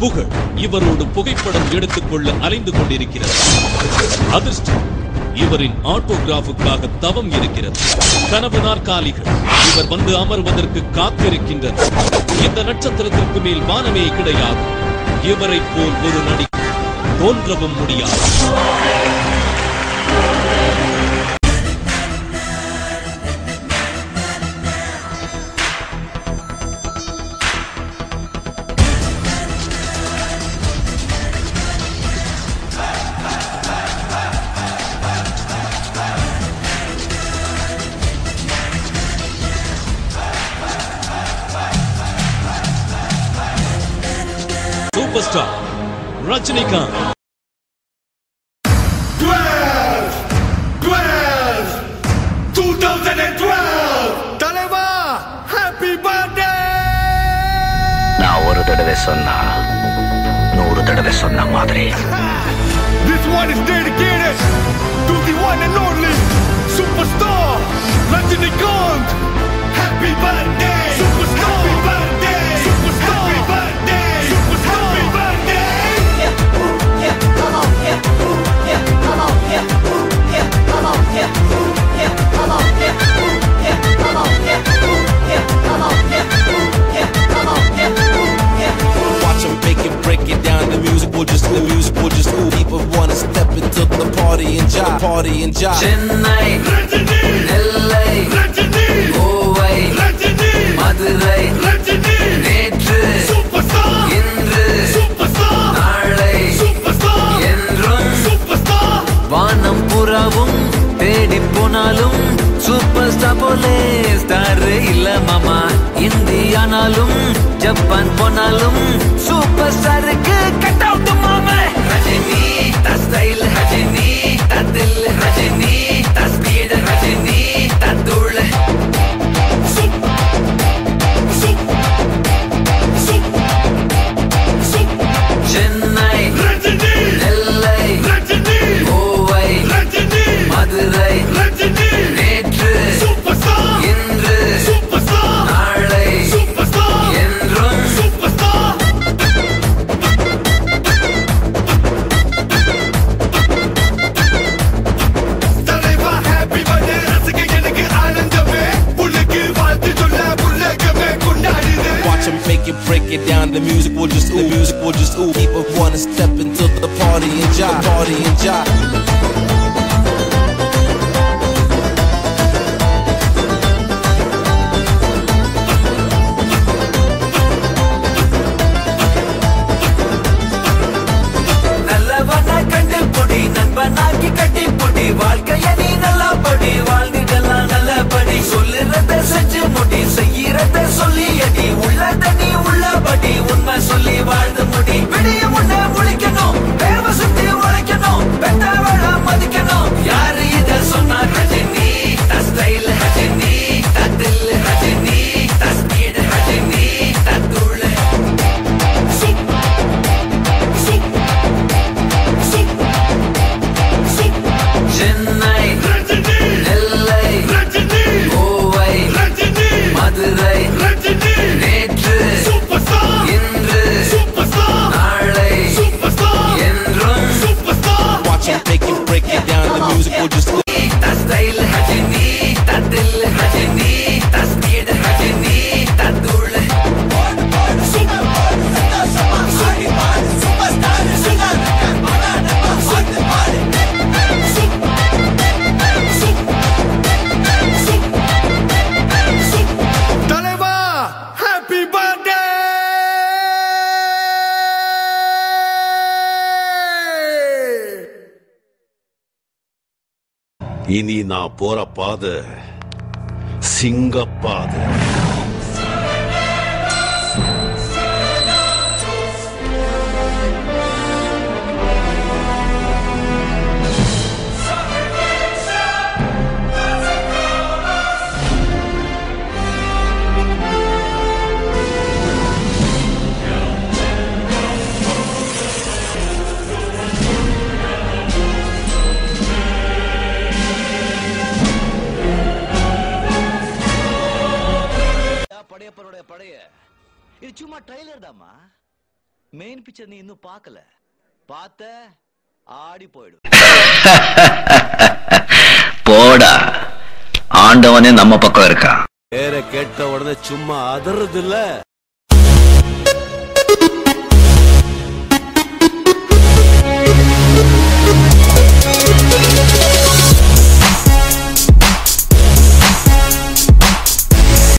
புகழ் இவரோடு புகைப்படம் எடுத்துக்கொள்ள அலைந்து கொண்டிருக்கிறது. அதிர்ஷ்டம் இவரின் ஆட்டோகிராஃபுக்காக தவம் இருக்கிறது. கனவு நாற்காலிகள் இவர் வந்து அமர்வதற்கு காத்திருக்கின்றனர். இந்த நட்சத்திரத்திற்கு மேல் வானமே கிடையாது. இவரை போல் ஒரு நடி தோன்றவும் முடியாது. Superstar Rajinikanth. 2012 தலைவா happy birthday. நான் ஒரு தடவை சொன்னா 100 தடவை சொன்ன மாதிரி. This one is dedicated to the one and only superstar Rajinikanth. Happy birthday superstar. Happy birthday superstar. Happy birthday superstar. Happy birthday. Yeah, come on, yeah, come on, yeah, come on, yeah, come on, yeah, come on, yeah, come on, yeah, come on, yeah. Watch them break it down. The music will just ooh. People wanna step into the party and jive. Chennai, Rajini, Nellai, Rajini, Kovai, Rajini, Madurai, Rajini, Netru, superstar, Indru, superstar, Naalai, superstar, Endrum, superstar. வானம் புறாவும் தேடி போனாலும் super star போலே star இல்ல மாமா. இந்தியானாலும் Japan போனாலும் super ஸ்டாருக்கு cut out மாமா. ரஜினி தா ஸ்டைல், ரஜினி தா தில், ரஜினி தா ஸ்பீட், ரஜினி தா தூள். சென்னை, Rajini, நெல்லை, Rajini, Kovai, Rajini, Madurai, Rajini, நேற்று, superstar, இன்று, superstar, நாளை, superstar, என்றும் superstar. தலைவா happy birthday ரசிக்க எனக்கு ஆனந்தமே. உனக்கு வாழ்த்து சொல்ல உலகமே கொண்டாடுது. Watch them break it down. The music will just ooh. People wanna step into the party and jive. நல்லவனா கண்டு பொடி, நண்பனாக்கி கட்டி பொடி, வாழ்க்கைய நீ நல்லா படி, வாழ்ந்துடலாம் நல்லபடி. சொல்லுறத செஞ்சு முடி, செய்யறத சொல்லி அடி, உள்ளத நீ உள்ளபடி, உண்மை சொல்லி வாழ்ந்து முடி. விடிய முன்ன முழிக்கணும், தேவை சுத்தி உழைக்கணும், பெத்தவள மதிக்கணும். யாரு இத சொன்னா? ரஜினி தா ஸ்டைல், ரஜினி தா தில், ரஜினி தா ஸ்பீட், ரஜினி தா தூள். சென்னை, Rajini, நெல்லை, Rajini, Kovai, Rajini, Madurai, Rajini, நேற்று, superstar, இன்று, superstar, நாளை, superstar, என்றும் superstar. Watch them break it down. The music will just ooh. தா ஸ்டைல், ரஜினி தா தில், ரஜினி தா ஸ்பீட், ரஜினி தா தூள். தலைவா happy birthday. இனி நான் போற பாதை சிங்கப்பாதை. படையப்பருடைய படைய இது சும்மா ட்ரைலர் தாமா. மெயின் பிக்சர் நீ இன்னும் பார்க்கல, பார்த்த ஆடி போயிடு. போடா, ஆண்டவனே நம்ம பக்கம் இருக்கா. பேரை கேட்ட உடனே சும்மா அதறது இல்ல.